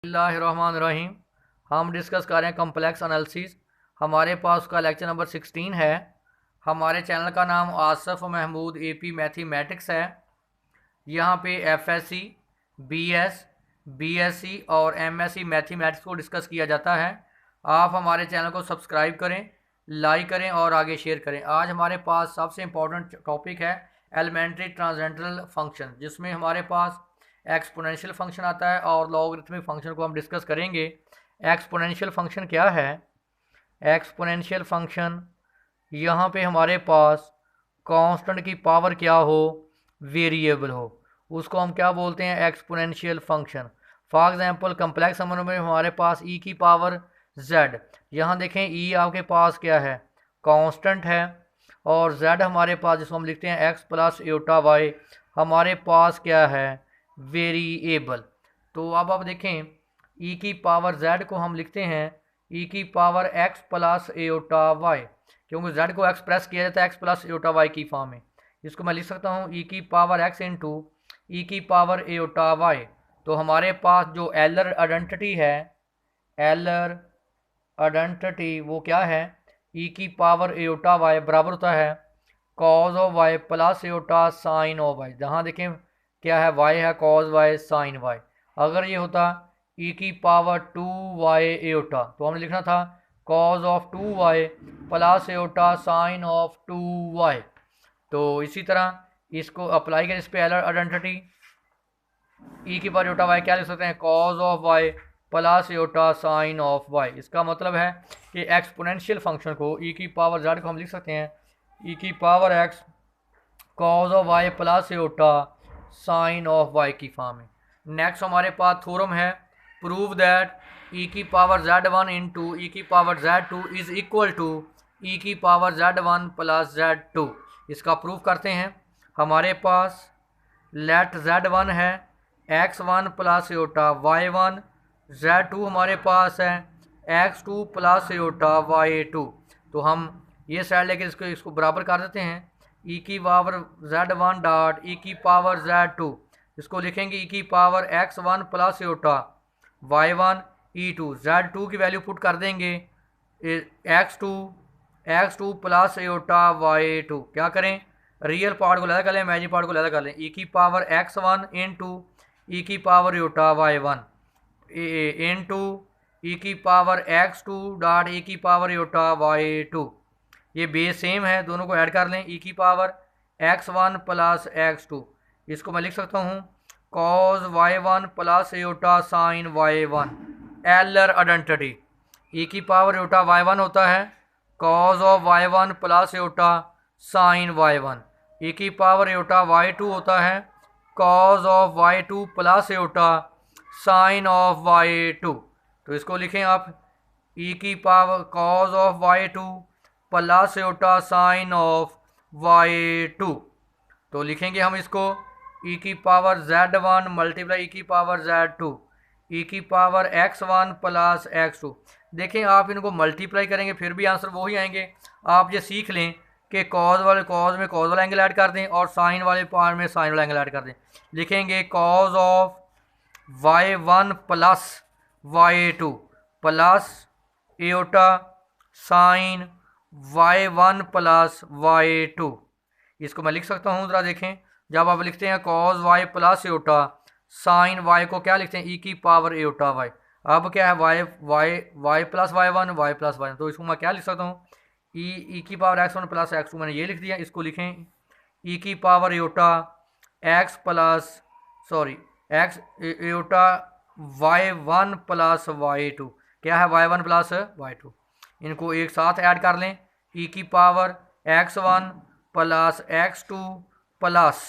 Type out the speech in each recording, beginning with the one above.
बिस्मिल्लाहिर्रहमानिर्रहीम। हम डिस्कस कर रहे हैं कम्प्लेक्स एनालिसिस। हमारे पास उसका लेक्चर नंबर 16 है। हमारे चैनल का नाम आसफ महमूद एपी मैथमेटिक्स है। यहाँ पे एफएससी, बीएस, बीएससी और एमएससी मैथमेटिक्स को डिस्कस किया जाता है। आप हमारे चैनल को सब्सक्राइब करें, लाइक करें और आगे शेयर करें। आज हमारे पास सबसे इम्पोर्टेंट टॉपिक है एलिमेंट्री ट्रांसेंडेंटल फंक्शन, जिसमें हमारे पास एक्सपोनेंशियल फंक्शन आता है और लॉगरिथमिक फंक्शन को हम डिस्कस करेंगे। एक्सपोनेंशियल फंक्शन क्या है? एक्सपोनेंशियल फंक्शन यहाँ पे हमारे पास कांस्टेंट की पावर क्या हो, वेरिएबल हो, उसको हम क्या बोलते हैं? Exponential function. For example complex number में हमारे पास ई की पावर जेड, यहाँ देखें ई आपके पास क्या है? कांस्टेंट है। और जेड हमारे पास, जिसको हम लिखते हैं एक्स प्लस एटा वाई, हमारे पास क्या है? वेरिएबल। तो अब आप देखें ई की पावर जेड को हम लिखते हैं ई की power x plus iota y, क्योंकि जेड को एक्सप्रेस किया जाता है एक्स प्लस एटा वाई की फॉर्म में। इसको मैं लिख सकता हूँ ई की पावर एक्स इंटू ई की पावर एटा वाई। तो हमारे पास जो एलर आइडेंटिटी है, एलर आइडेंटिटी वो क्या है? ई की पावर एटा वाई बराबर होता है cause of y plus Etah sine of Y. जहाँ देखें क्या है? वाई है कॉज वाई साइन वाई। अगर ये होता ई की पावर 2y एटा, तो हमने लिखना था cause of 2y plus iota sine of 2y। तो इसी तरह इसको अप्लाई करें इस पे एलर आइडेंटिटी, ई की पावर एटा वाई क्या लिख सकते हैं? Cause of y plus Etah sine of Y. इसका मतलब है कि एक्सपोनेंशियल फंक्शन को ई की पावर जेड को हम लिख सकते हैं ई की power x cos of y plus Etah sine of y की फॉर्म में। नेक्स्ट हमारे पास थ्योरम है प्रूव दैट ई की पावर z1 इंटू ई की power z2 is equal to e की पावर z1 प्लस z2। इसका प्रूफ करते हैं। हमारे पास लेट z1 है x1 plus iota y1, z2 हमारे पास है x2 प्लस एटा y2। तो हम ये साइड लेके इसको बराबर कर देते हैं। ई की पावर z1 डॉट ई की पावर z2, इसको लिखेंगे ई की power x1 plus iota y1 e2, z2 की वैल्यू पुट कर देंगे x2 प्लस एटा y2। क्या करें? रियल पार्ट को अलग कर लें, इमेजिनरी पार्ट को अलग कर लें। ई की पावर x1 इंटू ई की power iota y1 into e की पावर x2 डॉट ई की पावर एटा y2। ये बेस सेम है, दोनों को ऐड कर लें। ई की पावर x1 प्लस x2, इसको मैं लिख सकता हूँ cause y1 plus iota sign y1। एलर identity ई की पावर एटा y1 होता है cause of y1 plus iota sign y1। ई की पावर एटा y2 होता है cause of y2 plus Etah sine of y2। तो इसको लिखें आप ई की power cos of y2 plus Etah sine of y2। तो लिखेंगे हम इसको ई की पावर z1 मल्टीप्लाई ई की पावर z2 ई की पावर x1 प्लस x2। देखें आप इनको मल्टीप्लाई करेंगे फिर भी आंसर वही आएंगे। आप ये सीख लें कि कॉज वाले कॉज में कॉज वाला एंगल ऐड कर दें और साइन वाले पार्ट में साइन वाला एंगल ऐड कर दें। लिखेंगे cause of y1 plus y2 plus Etah sign y1 plus y2। इसको मैं लिख सकता हूँ, ज़रा देखें। जब आप लिखते हैं कॉज वाई प्लस एटा साइन वाई को क्या लिखते हैं? ई की पावर एटा वाई। अब क्या है? Y plus y1 Y plus y1। तो इसको मैं क्या लिख सकता हूँ? ई की पावर x1 प्लस x2, मैंने ये लिख दिया। इसको लिखें ई की पावर एटा एक्स प्लस एक्स एटा y1 प्लस y2। क्या है? y1 plus y2। इनको एक साथ ऐड कर लें। ई की power x1 plus x2 plus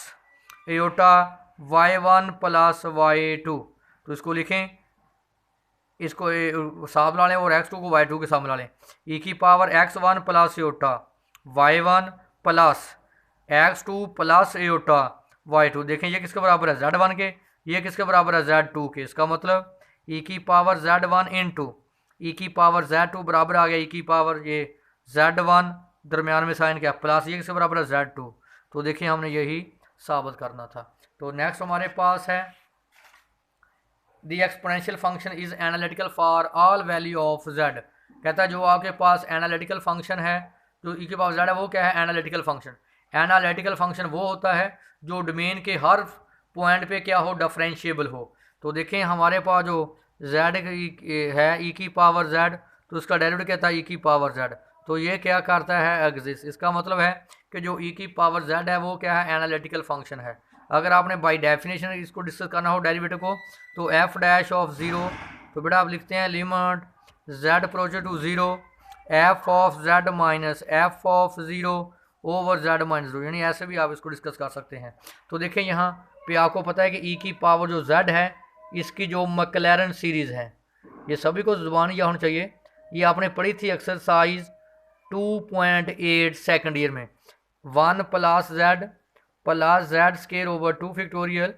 एटा y1 प्लस y2। तो इसको लिखें, इसको साथ मिला लें और x2 को y2 के साथ मिला लें। ई की power x1 plus iota y1 plus x2 plus एटा y2। देखें ये किसके बराबर है? z1 के। ये किसके बराबर है? z2 के। इसका मतलब ई की पावर z1 इंटू ई की पावर z2 बराबर आ गया ई की पावर ये z1 दरमियान में साइन क्या प्लस ये किसके बराबर है? z2। तो देखिए हमने यही साबित करना था। तो नेक्स्ट हमारे पास है the exponential function is analytical for all value of Z. कहता है जो आपके पास एनालिटिकल फंक्शन है, जो ई के पावर जेड है, वो क्या है? Analytical function. एनालिटिकल फंक्शन वो होता है जो डोमेन के हर पॉइंट पे क्या हो? डिफरेंशिएबल हो। तो देखें हमारे पास जो जेड है ई की पावर जेड, तो उसका डेरिवेटिव क्या था? ई की पावर जेड। तो ये क्या करता है? एग्जिस्ट। इसका मतलब है कि जो ई की पावर जेड है वो क्या है? एनालिटिकल फंक्शन है। अगर आपने बाय डेफिनेशन इसको डिस्कस करना हो डेरिवेटिव को, तो एफ डैश ऑफ ज़ीरो, तो बेटा आप लिखते हैं limit Z approaches to zero F of Z minus F of zero over Z minus zero, यानी ऐसे भी आप इसको डिस्कस कर सकते हैं। तो देखें यहाँ पे आपको पता है कि ई की पावर जो जेड है, इसकी जो मैक्लैरन सीरीज़ है, ये सभी को जुबान या होना चाहिए, ये आपने पढ़ी थी एक्सरसाइज 2.8 सेकंड ईयर में। 1 plus z square over 2 factorial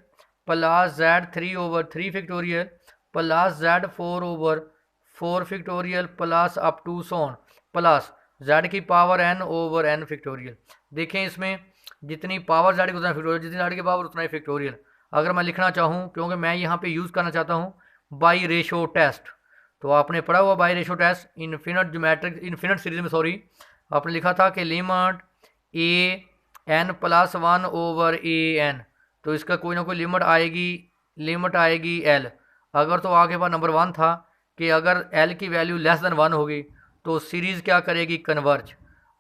plus z 3 over 3 factorial plus z 4 over 4 factorial plus up to सोन प्लस जेड की power n over n factorial. देखें इसमें जितनी पावर जेड की उतना फैक्टोरियल, जितनी जेड की पावर उतना ही फैक्टोरियल। अगर मैं लिखना चाहूँ, क्योंकि मैं यहाँ पे यूज़ करना चाहता हूँ बाई रेशो टेस्ट, तो आपने पढ़ा हुआ by ratio test infinite series में, सॉरी, आपने लिखा था कि limit A N plus 1 over A N, तो इसका कोई ना कोई लिमिट आएगी एल। अगर तो आगे पास नंबर 1 था कि अगर एल की वैल्यू लेस देन 1 होगी तो सीरीज़ क्या करेगी? कन्वर्ज।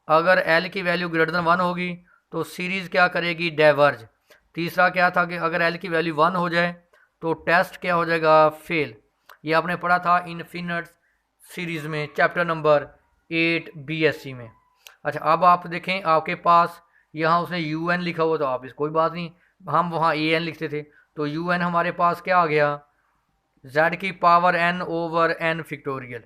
अगर एल की वैल्यू ग्रेटर देन 1 होगी तो सीरीज़ क्या करेगी? डाइवर्ज। तीसरा क्या था कि अगर एल की वैल्यू 1 हो जाए तो टेस्ट क्या हो जाएगा? फेल। ये आपने पढ़ा था इनफिनिट सीरीज़ में, चैप्टर नंबर 8 BSc में। अच्छा, अब आप देखें आपके पास यहाँ उसने UN लिखा हुआ, तो आप इस कोई बात नहीं, हम वहाँ AN लिखते थे, तो UN हमारे पास क्या आ गया? Z की power n over n factorial.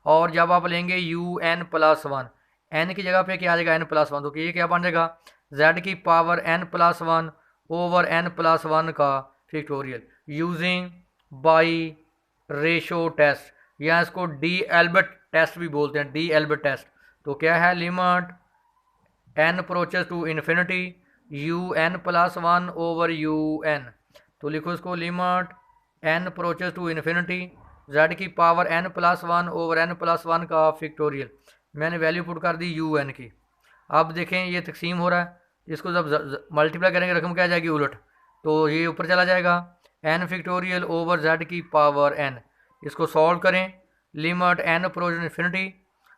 और जब आप लेंगे UN प्लस 1, n की जगह पे क्या आ जाएगा? n प्लस 1, तो ये क्या बन जाएगा? Z की power n plus 1 over n plus 1 का factorial using by ratio test, या इसको डी एल्बर्ट टेस्ट भी बोलते हैं, डी एल्बर्ट टेस्ट। तो क्या है? Limit n approaches to infinity UN plus 1 over UN, तो लिखो इसको limit n approaches to infinity z की power n plus 1 over n plus 1 का फैक्टोरियल। मैंने वैल्यू पुट कर दी UN की। अब देखें ये तकसीम हो रहा है, इसको जब मल्टीप्लाई करेंगे रकम क्या आ जाएगी? उलट, तो ये ऊपर चला जाएगा n फैक्टोरियल ओवर z की पावर n। इसको सॉल्व करें, limit n approach infinity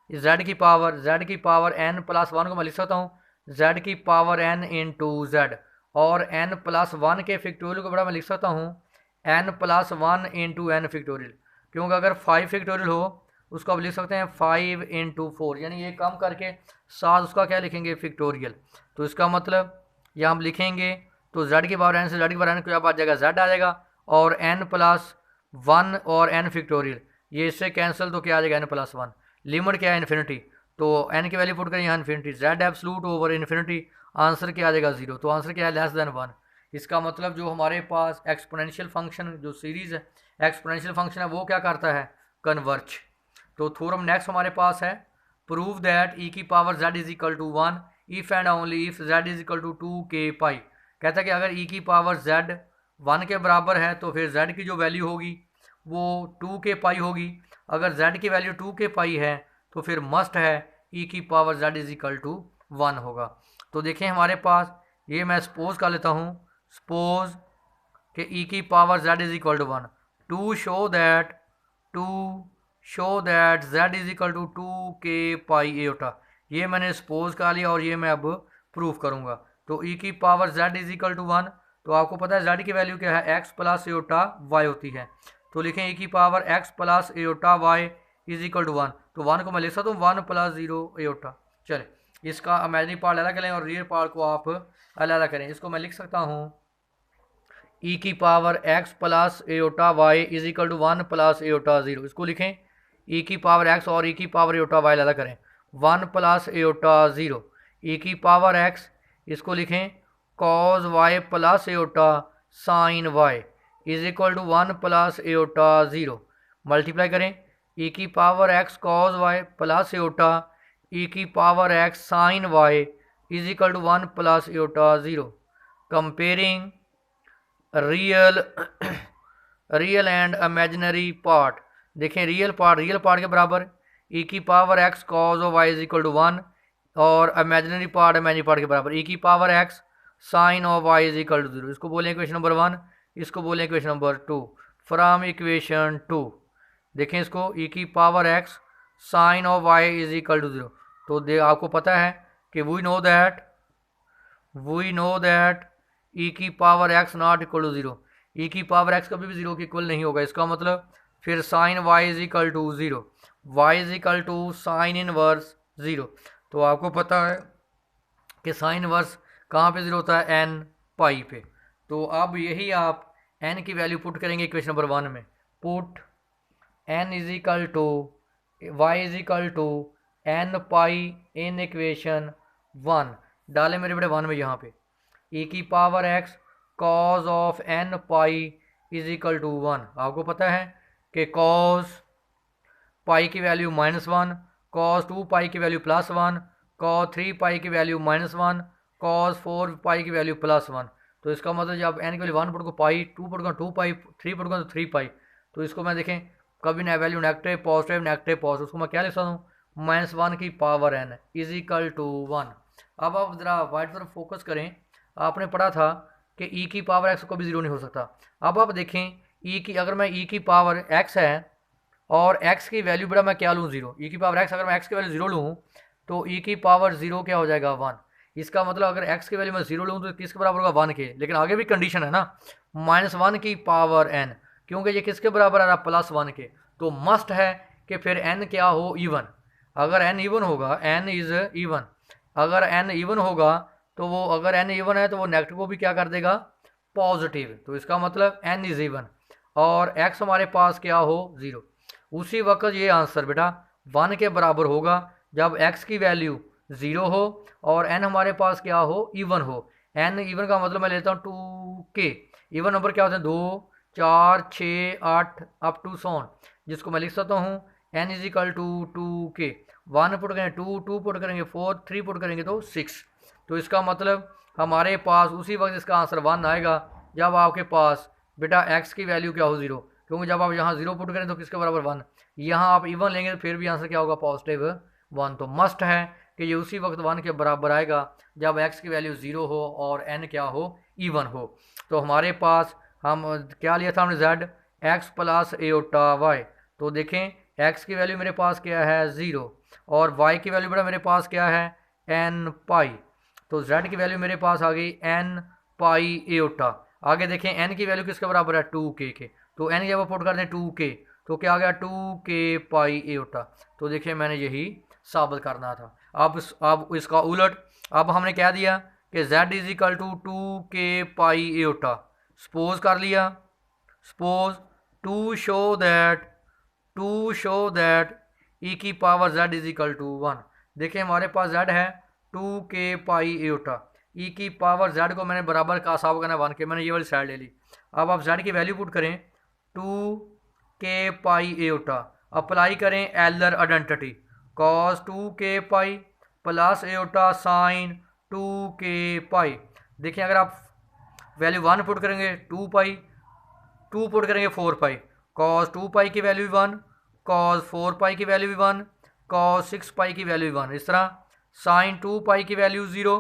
z की पावर n प्लस 1 को मैं लिख सकता हूँ z की पावर n इंटू z, और n प्लस 1 के फैक्टोरियल को बड़ा मैं लिख सकता हूँ n plus 1 into n factorial, क्योंकि अगर 5 फैक्टोरियल हो उसको आप लिख सकते हैं 5 इंटू 4, यानी ये कम करके 7 उसका क्या लिखेंगे? फैक्टोरियल। तो इसका मतलब यह हम लिखेंगे तो z की पावर n से z की पावर n क्या आ जाएगा? z आ जाएगा, और n प्लस 1 और n फैक्टोरियल ये इससे कैंसिल, तो क्या आ जाएगा? n plus 1। लिमिट क्या है? इन्फिनिटी, तो n की वैल्यू पुट करें यहाँ infinity, z absolute over infinity, answer क्या आ जाएगा? 0। तो आंसर क्या है? Less than 1। इसका मतलब जो हमारे पास एक्सपोनेंशियल फंक्शन जो सीरीज़ है, एक्सपोनेंशियल फंक्शन है, वो क्या करता है? कन्वर्ज। तो थ्योरम नेक्स्ट हमारे पास है, प्रूव दैट ई की power z is equal to 1 if and only if z is equal to 2k pi. कहता है कि अगर ई की पावर z 1 के बराबर है तो फिर z की जो वैल्यू होगी वो 2k पाई होगी। अगर z की वैल्यू 2k पाई है तो फिर मस्ट है ई की power z is equal to 1 होगा। तो देखें हमारे पास, ये मैं सपोज कर लेता हूँ, सपोज कि ई की power z is equal to 1 to show that z is equal to 2k pi eta. ये मैंने सपोज कर लिया और ये मैं अब प्रूफ करूँगा। तो ई की power z is equal to 1, तो आपको पता है z की वैल्यू क्या है? x प्लस एटा y होती है। तो लिखें ई की power x plus eta y is equal to 1, तो 1 को मैं लिख सकता हूँ 1 प्लस 0 एटा। चले इसका इमेजिनरी पार्ट अलग करें और रियल पार्ट को आप अलग करें। इसको मैं लिख सकता हूँ ई की power x plus eta y is equal to 1 plus eta 0। इसको लिखें ई की पावर x और ई की पावर एटा y अलग करें, 1 प्लस एटा 0 ई की पावर x, इसको लिखें cos y plus Etah sine y is equal to 1 plus eta 0। Multiply करें ई की power x cos y plus eta E की power x sine y is equal to 1 plus eta 0। Comparing real real and imaginary part. देखें real part के बराबर E की power x cos of Y is equal to 1, और imaginary part के बराबर E की power X sine of Y is equal to 0। इसको बोलें इक्वेशन नंबर 1, इसको बोलें इक्वेशन नंबर 2। फ्रॉम इक्वेशन 2 देखें इसको ई की power X sine of Y is equal to 0। तो आपको पता है कि वी नो दैट ई की power X not equal to 0, E की पावर एक्स कभी भी 0 के इक्वल नहीं होगा। इसका मतलब फिर sine Y is equal to 0, Y is equal to sine inverse 0। तो आपको पता है कि साइन इनवर्स कहाँ पे 0 होता है, एन पाई पे। तो अब यही आप एन की वैल्यू पुट करेंगे इक्वेशन नंबर 1 में। Put n is equal to y is equal to n pi in equation 1 डालें मेरे बड़े 1 में यहाँ पे ई की power x cos of n pi is equal to 1। आपको पता है कि कॉज पाई की वैल्यू -1, कॉज 2 पाई की वैल्यू +1, कॉज 3 पाई की वैल्यू -1, कॉज 4 पाई की वैल्यू +1। तो इसका मतलब जब एन की वैल्यू 1 पुट को पाई, 2 पुट को 2 पाई, 3 पुट को 3 पाई। तो इसको मैं देखें कभी ना वैल्यू नेगेटिव पॉजिटिव, उसको मैं क्या लिख सकता हूँ, -1 की power n is equal to 1। अब आप ज़रा वाइट तरफ फोकस करें। आपने पढ़ा था कि ई की पावर एक्स कभी 0 नहीं हो सकता। अब आप देखें ई की, अगर मैं ई की पावर एक्स है और x की वैल्यू बेटा मैं क्या लूँ 0, ई की पावर x अगर मैं x की वैल्यू 0 लूँ तो ई की पावर 0 क्या हो जाएगा 1। इसका मतलब अगर x की वैल्यू मैं 0 लूँ तो किसके बराबर होगा 1 के। लेकिन आगे भी कंडीशन है ना, -1 की पावर n, क्योंकि ये किसके बराबर आ रहा +1 के। तो मस्ट है कि फिर n क्या हो, इवन। अगर n इवन होगा, n इज इवन, अगर n इवन होगा तो वो, अगर n इवन है तो वो नेगेटिव को भी क्या कर देगा, पॉजिटिव। तो इसका मतलब n इज इवन और x हमारे पास क्या हो 0। उसी वक्त ये आंसर बेटा 1 के बराबर होगा जब x की वैल्यू 0 हो और n हमारे पास क्या हो, इवन हो। n इवन का मतलब मैं लेता हूँ 2k। इवन नंबर क्या होते हैं, 2, 4, 6, 8 अप टू सोन, जिसको मैं लिख सकता हूँ n is equal to 2k। 1 put करेंगे 2, 2 पुट करेंगे 4, 3 पुट करेंगे तो 6। तो इसका मतलब हमारे पास उसी वक्त इसका आंसर 1 आएगा जब आपके पास बेटा x की वैल्यू क्या हो 0, क्योंकि जब आप यहाँ 0 पुट करें तो किसके बराबर 1। यहाँ आप इवन लेंगे तो फिर भी आंसर क्या होगा, पॉजिटिव 1। तो मस्ट है कि ये उसी वक्त 1 के बराबर आएगा जब x की वैल्यू 0 हो और n क्या हो, इवन हो। तो हमारे पास हम क्या लिया था हमने, z x plus aorta y। तो देखें x की वैल्यू मेरे पास क्या है 0 और y की वैल्यू बेटा मेरे पास क्या है n पाई। तो z की वैल्यू मेरे पास आ गई n पाई एओटा। आगे देखें n की वैल्यू किसके बराबर है, 2k के। तो n जब पुट कर दें 2k तो क्या आ गया 2k पाई एओटा। तो देखिए मैंने यही साबित करना था। अब इसका उलट, अब हमने क्या दिया कि z is equal to 2k pi iota. Suppose कर लिया, सपोज टू शो दैट ई की power z is equal to 1। देखिए हमारे पास z है 2k पाई एओटा, ई की पावर z को मैंने बराबर का साबित करना 1 के, मैंने ये वाली साइड ले ली। अब आप z की वैल्यू पुट करें 2k पाई एओटा, अप्लाई करें Euler identity, cos 2k pi plus iota sine 2k pi. देखिए अगर आप वैल्यू 1 पुट करेंगे 2 पाई, 2 पुट करेंगे 4 पाई, कॉस 2 पाई की वैल्यू भी 1, कॉस 4 पाई की वैल्यू भी 1, कॉस 6 पाई की वैल्यू भी 1। इस तरह साइन 2 पाई की वैल्यू 0,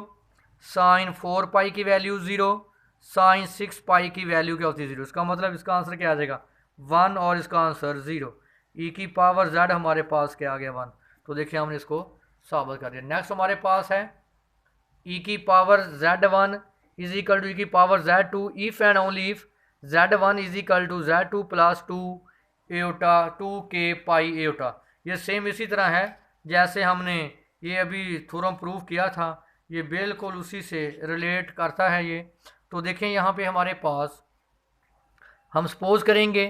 साइन 4 पाई की वैल्यू 0, साइन 6 पाई की वैल्यू क्या होती है 0। इसका मतलब इसका आंसर क्या आ जाएगा 1 और इसका आंसर 0। ई की पावर z हमारे पास क्या आ गया 1। तो देखिए हमने इसको साबित कर दिया। नेक्स्ट हमारे पास है ई की power z1 is equal to e की power z2 if and only if z1 is equal to z2 plus 2 iota 2k pi iota. ये सेम इसी तरह है जैसे हमने ये अभी थ्योरम प्रूव किया था, ये बिल्कुल उसी से रिलेट करता है ये। तो देखें यहाँ पे हमारे पास हम सपोज करेंगे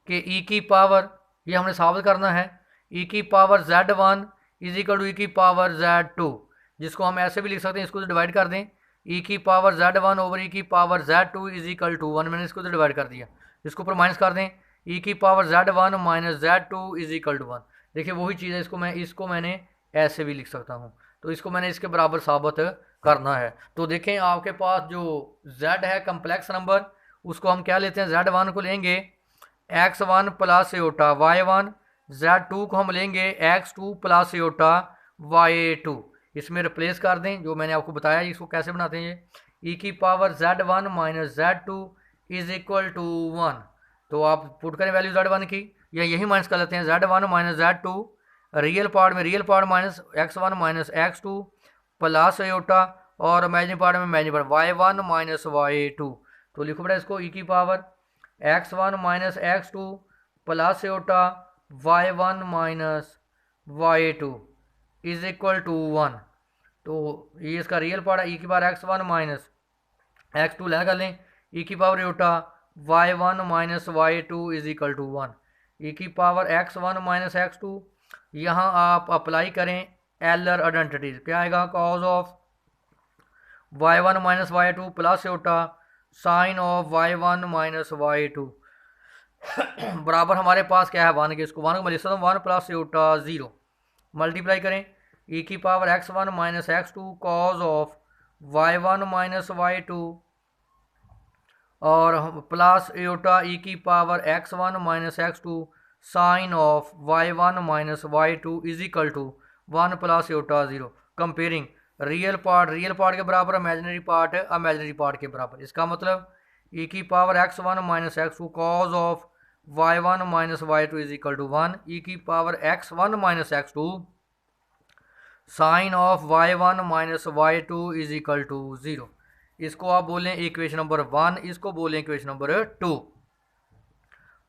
कि ई की पावर, ये हमने साबित करना है, ई की power z1 is equal to e की पावर z2, जिसको हम ऐसे भी लिख सकते हैं, इसको तो डिवाइड कर दें, ई की पावर z1 ओवर ई की power z2 is equal to 1। मैंने इसको तो डिवाइड कर दिया, इसको ऊपर माइनस कर दें, ई की power z1 minus z2 is equal to 1। देखिए वही चीज़ है, इसको मैंने ऐसे भी लिख सकता हूँ। तो इसको मैंने इसके बराबर साबित करना है। तो देखें आपके पास जो z है कम्प्लेक्स नंबर, उसको हम क्या लेते हैं z1 को लेंगे x1 plus iota y1, z2 को हम लेंगे x2 प्लस एटा y2, इसमें रिप्लेस कर दें जो मैंने आपको बताया। इसको कैसे बनाते हैं, ये e की power z1 minus z2 is equal to 1। तो आप पुट करें वैल्यू z1 की, या यही माइनस कर लेते हैं z1 minus z2, real part में real part minus x1 minus x2 plus iota, और इमेजिनरी पार्ट में imaginary part y1 minus y2। तो लिखो बेटा इसको e की power x1 minus x2 plus Etah y1 minus y2 is equal to 1। तो ये इसका रियल पार्ट है, e की पावर x1 माइनस x2 लगा लें, e की power iota y1 minus y2 is equal to 1। e की पावर x1 माइनस x2, यहाँ आप अप्लाई करें एलर आइडेंटिटीज, क्या आएगा, cos of y1 minus y2 plus Etah sine of y1 minus y2 बराबर हमारे पास क्या है 1 के, इसको 1 को मैं लिख सकता हूँ 1 प्लस एटा 0, मल्टीप्लाई करें e की power x1 minus x2 cos of y1 minus y2 और प्लस एटा e की power x1 minus x2 sine of y1 minus y2 is equal to 1 plus eta 0। Comparing real part के बराबर, imaginary part के बराबर। इसका मतलब e की power x1 minus x2 cos of y1 minus y2 is equal to 1, e की power x1 minus x2 sine of y1 minus y2 is equal to 0। इसको आप बोलें इक्वेशन नंबर 1, इसको बोलें इक्वेशन नंबर 2।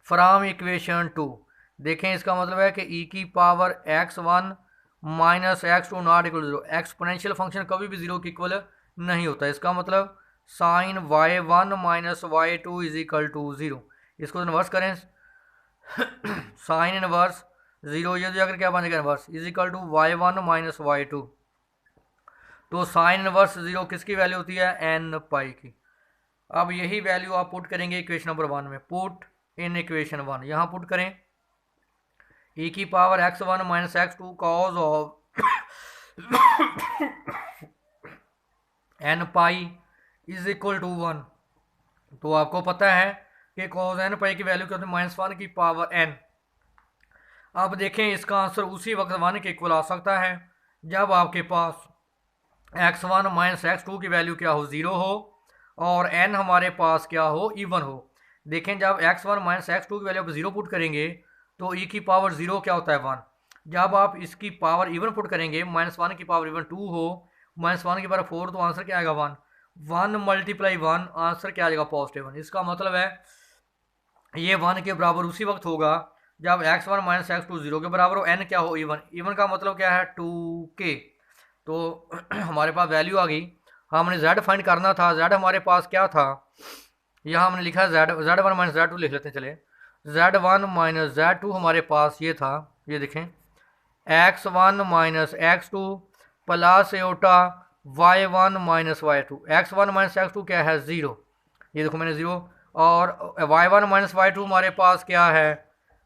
फ्रॉम इक्वेशन 2 देखें, इसका मतलब है कि e की power x1 minus x2 not equal to 0। Exponential function कभी भी 0 के इक्वल नहीं होता। इसका मतलब sine y1 minus y2 is equal to 0। इसको इन्वर्स करें, साइन इनवर्स 0, ये जाकर क्या बनेगा inverse, is equal to y1 minus y2। तो साइन इनवर्स 0 किसकी वैल्यू होती है, n पाई की। अब यही वैल्यू आप पुट करेंगे इक्वेशन नंबर 1 में, पुट इन इक्वेशन 1, यहाँ पुट करें e की power x1 minus x2 cos of n pi is equal to 1। तो आपको पता है कि कॉज n पाई की वैल्यू क्या होती है, -1 की पावर n। अब देखें इसका आंसर उसी वक्त 1 के इक्वल आ सकता है जब आपके पास x1 माइनस x2 की वैल्यू क्या हो, 0 हो, और n हमारे पास क्या हो, इवन हो। देखें जब x1 माइनस x2 की वैल्यू आप 0 पुट करेंगे तो e की पावर 0 क्या होता है, 1। जब आप इसकी पावर इवन पुट करेंगे, -1 की पावर इवन 2 हो, -1 की पावर 4, तो आंसर क्या आएगा 1। 1 मल्टीप्लाई 1, आंसर क्या आ जाएगा, पॉजिटिव 1। इसका मतलब है ये 1 के बराबर उसी वक्त होगा जब x1 माइनस x2 0 के बराबर हो, n क्या हो, इवन। इवन का मतलब क्या है, 2k। तो हमारे पास वैल्यू आ गई। हमने z फाइंड करना था, z हमारे पास क्या था, यहाँ हमने लिखा है z1 माइनस z2 लिख लेते हैं। चले z1 माइनस z2 हमारे पास ये था, ये देखें x1 माइनस x2 प्लस एटा y1 minus y2। x1 minus x2 क्या है, 0, ये देखो मैंने 0, और y1 माइनस y2 हमारे पास क्या है,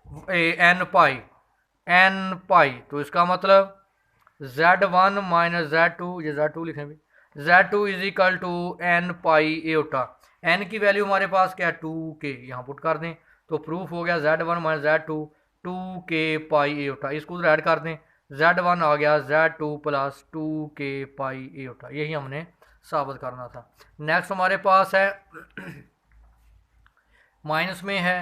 n पाई। तो इसका मतलब z1 माइनस z2, ये z2 लिखें भी, z2 is equal to n pi eta. n की वैल्यू हमारे पास क्या है, 2k, यहाँ पुट कर दें तो प्रूफ हो गया z1 minus z2 2k pi एटा। इसको उधर ऐड कर दें, z1 आ गया z2 प्लस 2k पाई एटा। यही हमने साबित करना था। नेक्स्ट हमारे पास है माइनस में है,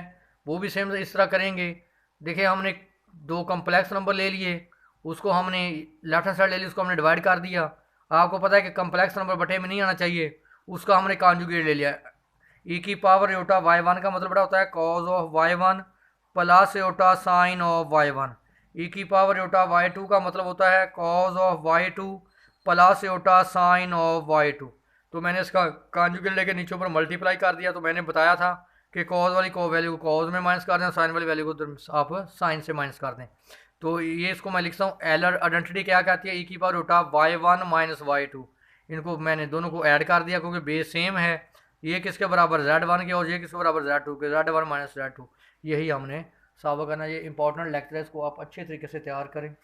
वो भी सेम इस तरह करेंगे। देखिए हमने दो कम्प्लेक्स नंबर ले लिए, उसको हमने लेफ्ट हैंड साइड ले ली, उसको हमने डिवाइड कर दिया। आपको पता है कि कम्प्लेक्स नंबर बटे में नहीं आना चाहिए, उसका हमने कॉन्जुगेट ले लिया। e की पावर एटा y1 का मतलब बड़ा होता है cause of y1 plus iota sine of y1। e की पावर एटा y2 का मतलब होता है cause of y2 plus Etah sine of y2। तो मैंने इसका कॉन्जुगेट लेके नीचे ऊपर मल्टीप्लाई कर दिया। तो मैंने बताया था कि कॉज वाली को वैल्यू को कॉज में माइनस कर दें, साइन वाली वैल्यू को आप साइन से माइनस कर दें। तो ये इसको मैं लिखता हूँ एलर आइडेंटिटी क्या कहती है, e की power iota y1 minus y2। इनको मैंने दोनों को ऐड कर दिया क्योंकि बेस सेम है। ये किसके बराबर, z1 के, और ये किसके बराबर, z2 के, z1 माइनस z2। यही हमने साबित करना। ये इंपॉर्टेंट लेक्चर है, इसको आप अच्छे तरीके से तैयार करें।